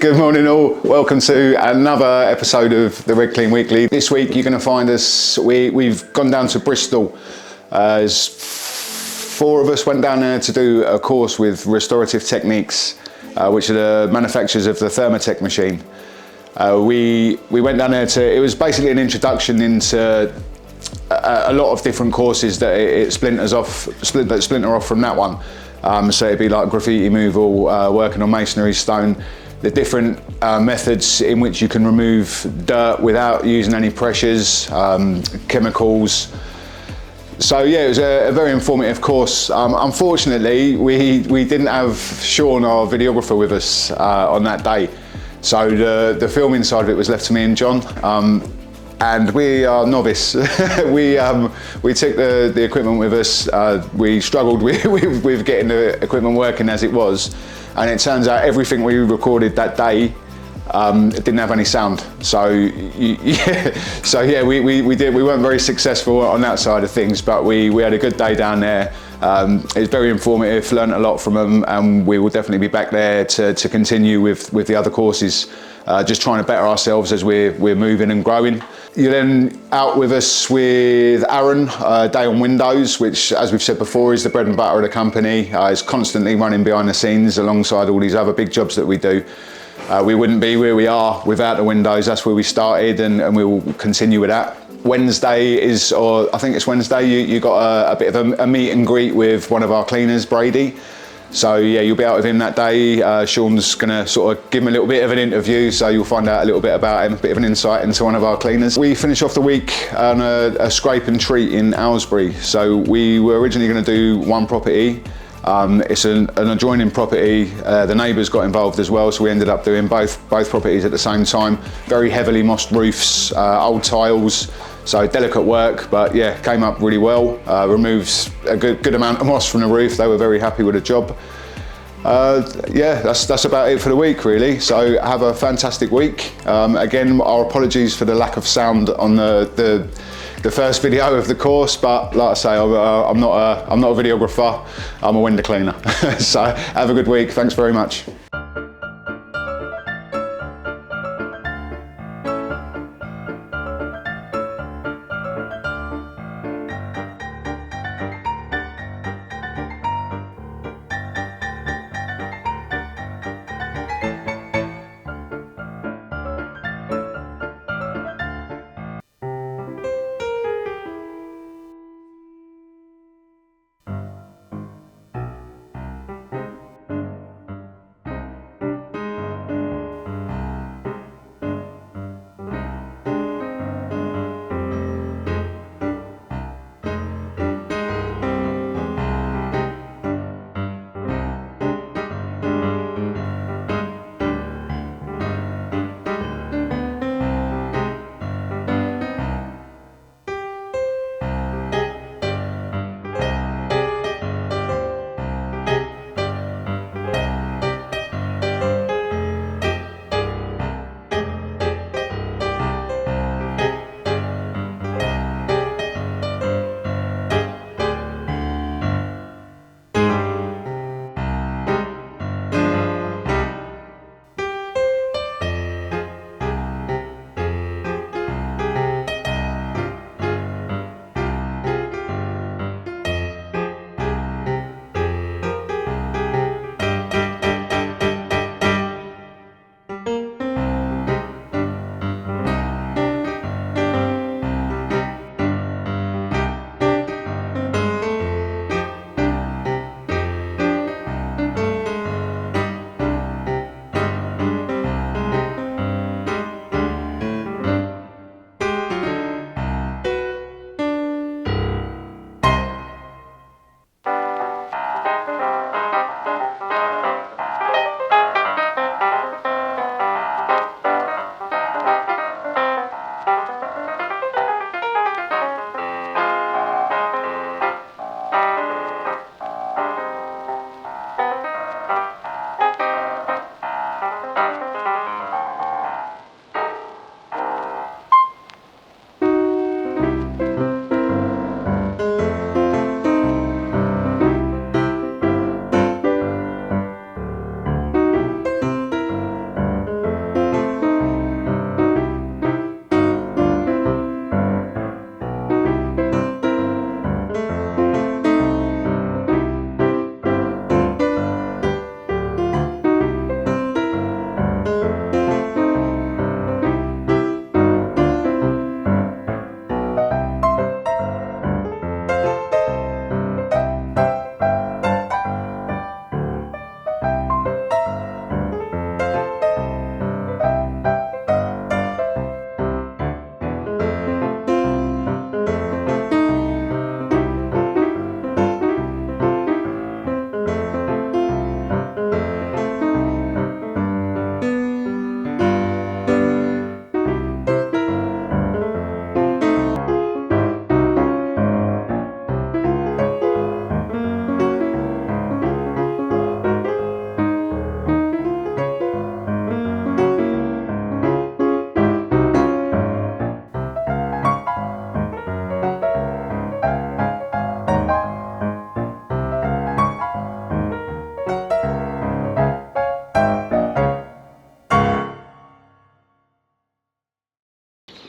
Good morning all, welcome to another episode of the RedClean Weekly. This week you're going to find us, we've gone down to Bristol. There's 4 of us went down there to do a course with Restorative Techniques, which are the manufacturers of the Thermatech machine. We went down there it was basically an introduction into a lot of different courses that it splinter off from that one. So it'd be like graffiti removal, working on masonry, stone, the different methods in which you can remove dirt without using any pressures, chemicals. So yeah, it was a very informative course. Unfortunately, we didn't have Sean, our videographer, with us on that day. So the filming side of it was left to me and John. And we are novice. we took the equipment with us. We struggled with getting the equipment working as it was, and it turns out everything we recorded that day didn't have any sound. So yeah, we weren't very successful on that side of things, but we had a good day down there. It was very informative, learned a lot from them, and we will definitely be back there to continue with the other courses, just trying to better ourselves as we're moving and growing. You're then out with us with Aaron, Day on Windows, which, as we've said before, is the bread and butter of the company. It's constantly running behind the scenes alongside all these other big jobs that we do. We wouldn't be where we are without the windows. That's where we started, and we will continue with that. Wednesday is, or I think it's Wednesday, you got a bit of a meet and greet with one of our cleaners, Brady. So yeah, you'll be out with him that day. Sean's gonna sort of give him a little bit of an interview, so you'll find out a little bit about him, a bit of an insight into one of our cleaners. We finish off the week on a scrape and treat in Aylesbury. So we were originally gonna do one property. It's an adjoining property. The neighbours got involved as well, so we ended up doing both properties at the same time. Very heavily mossed roofs, old tiles, so delicate work, but yeah, came up really well. Removes a good amount of moss from the roof. They were very happy with the job. Yeah, that's about it for the week, really. So have a fantastic week. Again, our apologies for the lack of sound on the first video of the course, but like I say, I'm not a videographer, I'm a window cleaner. So have a good week, thanks very much.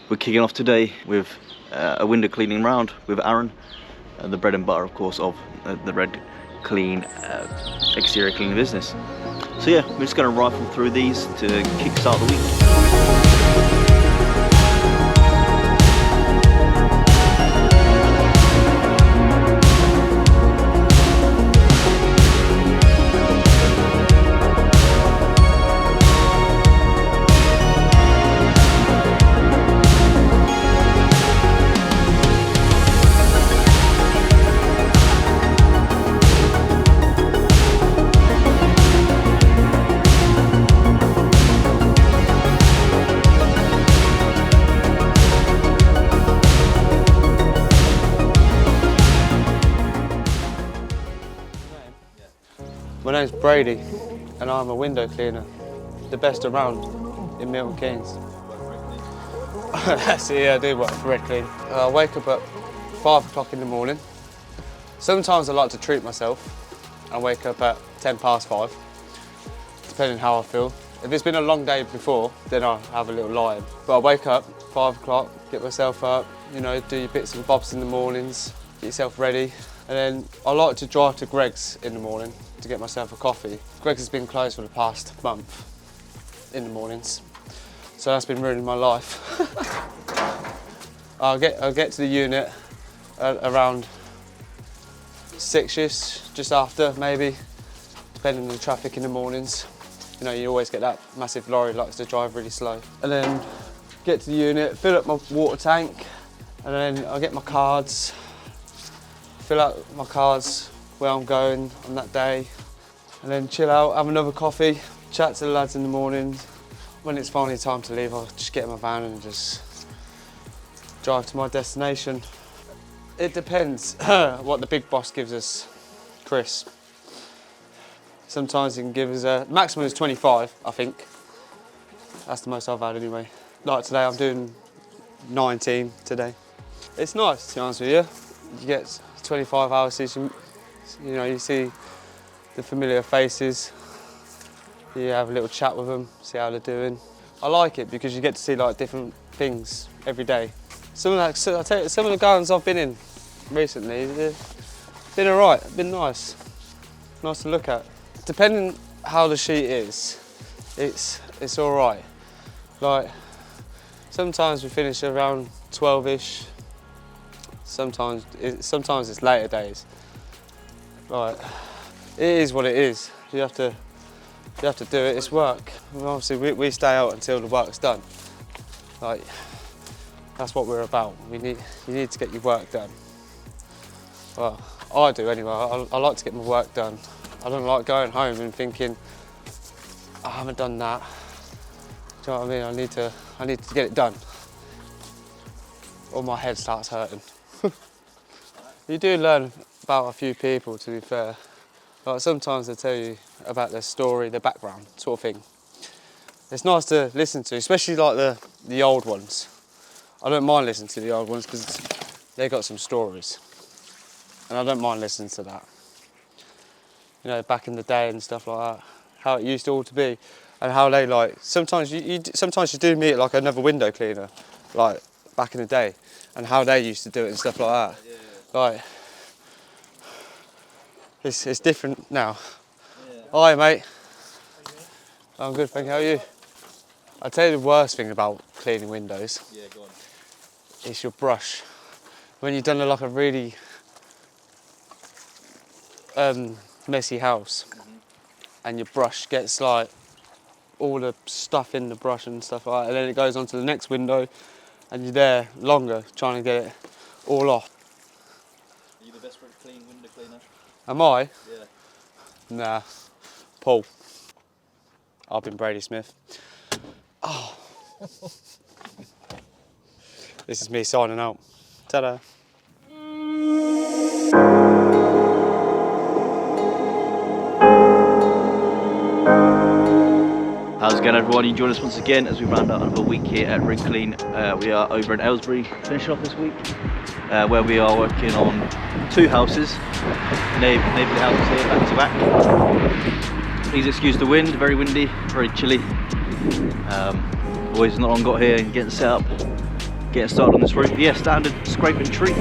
We're kicking off today with a window cleaning round with Aaron, the bread and butter, of course, of the RedClean exterior cleaning business. So yeah, we're just going to rifle through these to kickstart the week. My name's Brady and I'm a window cleaner, the best around in Milton Keynes. That's it, yeah, I do work for RedClean. I wake up at 5 o'clock in the morning. Sometimes I like to treat myself and wake up at 10 past 5, depending how I feel. If it's been a long day before, then I'll have a little lie in. But I wake up 5 o'clock, get myself up, you know, do your bits and bobs in the mornings, get yourself ready. And then I like to drive to Greg's in the morning to get myself a coffee. Greg's has been closed for the past month in the mornings, so that's been ruining my life. I'll get to the unit around 6ish, just after maybe, depending on the traffic in the mornings. You know, you always get that massive lorry that likes to drive really slow. And then get to the unit, fill up my water tank, and then I'll get my cards, fill out my cards where I'm going on that day, and then chill out, have another coffee, chat to the lads in the morning. When it's finally time to leave, I'll just get in my van and just drive to my destination. It depends what the big boss gives us, Chris. Sometimes he can give us a maximum is 25, I think. That's the most I've had anyway. Like today, I'm doing 19 today. It's nice, to be honest with you. You get 25 hours, you know, you see the familiar faces, you have a little chat with them, see how they're doing. I like it because you get to see like different things every day. I'll tell you, some of the gardens I've been in recently, they've been alright, been nice to look at. Depending how the sheet is, it's alright. Like, sometimes we finish around 12ish, sometimes it's later days. Like, it is what it is. You have to do it. It's work. And obviously, we stay out until the work's done. Like, that's what we're about. You need to get your work done. Well, I do anyway. I like to get my work done. I don't like going home and thinking, I haven't done that. Do you know what I mean? I need to get it done, or my head starts hurting. You do learn about a few people, to be fair. Like, sometimes they tell you about their story, their background, sort of thing. It's nice to listen to, especially like the old ones. I don't mind listening to the old ones because they got some stories, and I don't mind listening to that. You know, back in the day and stuff like that, how it used to all to be, and how they like. Sometimes you do meet like another window cleaner, like back in the day, and how they used to do it and stuff like that. Yeah. Like, it's different now. Yeah. Hi, mate. I'm good, thank you. How are you? I'll tell you the worst thing about cleaning windows. Yeah, go on. It's your brush. When you've done like a really messy house, and your brush gets like all the stuff in the brush and stuff like that, and then it goes on to the next window, and you're there longer trying to get it all off. Are you the best clean window cleaner? Am I? Yeah. Nah. Paul. I've been Brady Smith. Oh. This is me signing out. Ta-da. How's it going, everyone? You join us once again as we round out another week here at RedClean. We are over in Aylesbury, finishing off this week, where we are working on 2 houses, neighbouring houses here, back to back. Please excuse the wind, very windy, very chilly. Boys not long got here and getting set up. getting started on this roof. But yeah, standard scrape and treat.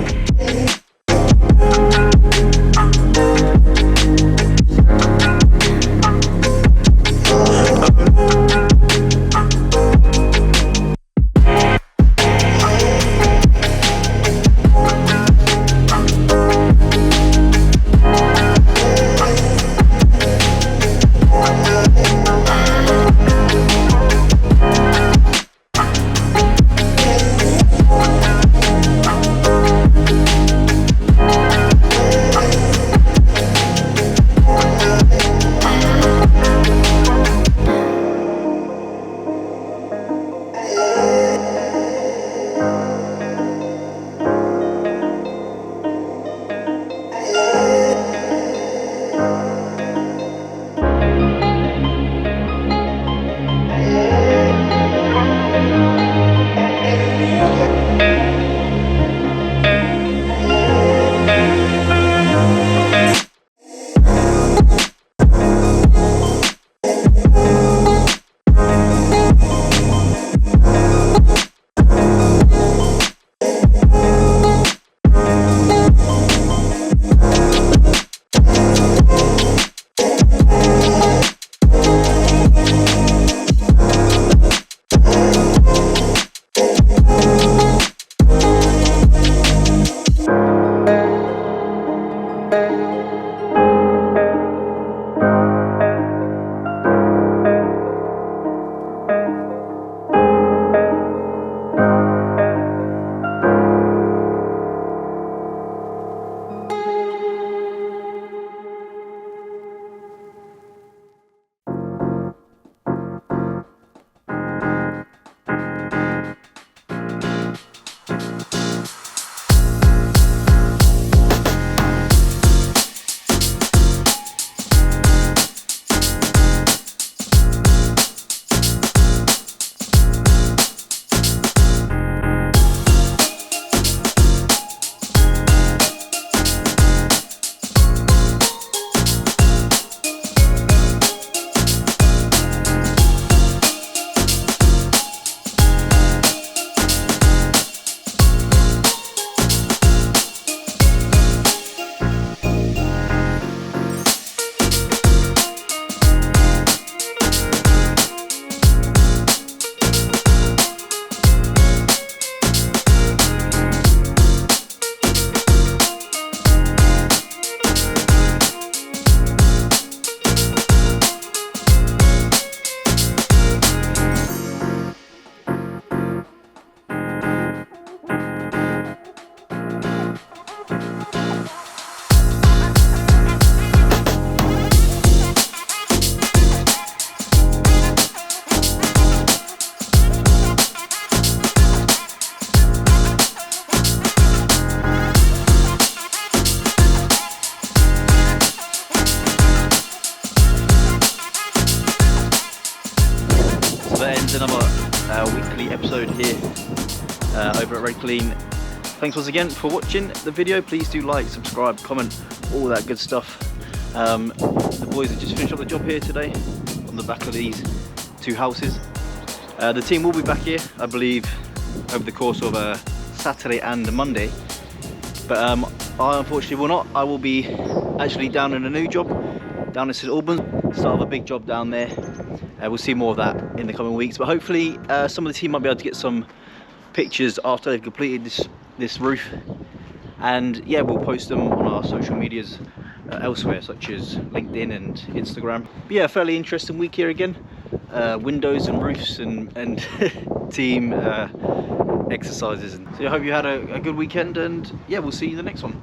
another weekly episode here over at RedClean. Thanks once again for watching the video. Please do like, subscribe, comment, all that good stuff. The boys have just finished up the job here today on the back of these two houses. The team will be back here, I believe, over the course of Saturday and Monday. But I unfortunately will not. I will be actually down in a new job down in St Albans, start of a big job down there. We'll see more of that in the coming weeks, but hopefully some of the team might be able to get some pictures after they've completed this roof, and yeah, we'll post them on our social medias elsewhere, such as LinkedIn and Instagram. But yeah, fairly interesting week here again. Windows and roofs and team exercises. So I hope you had a good weekend, and yeah, we'll see you in the next one.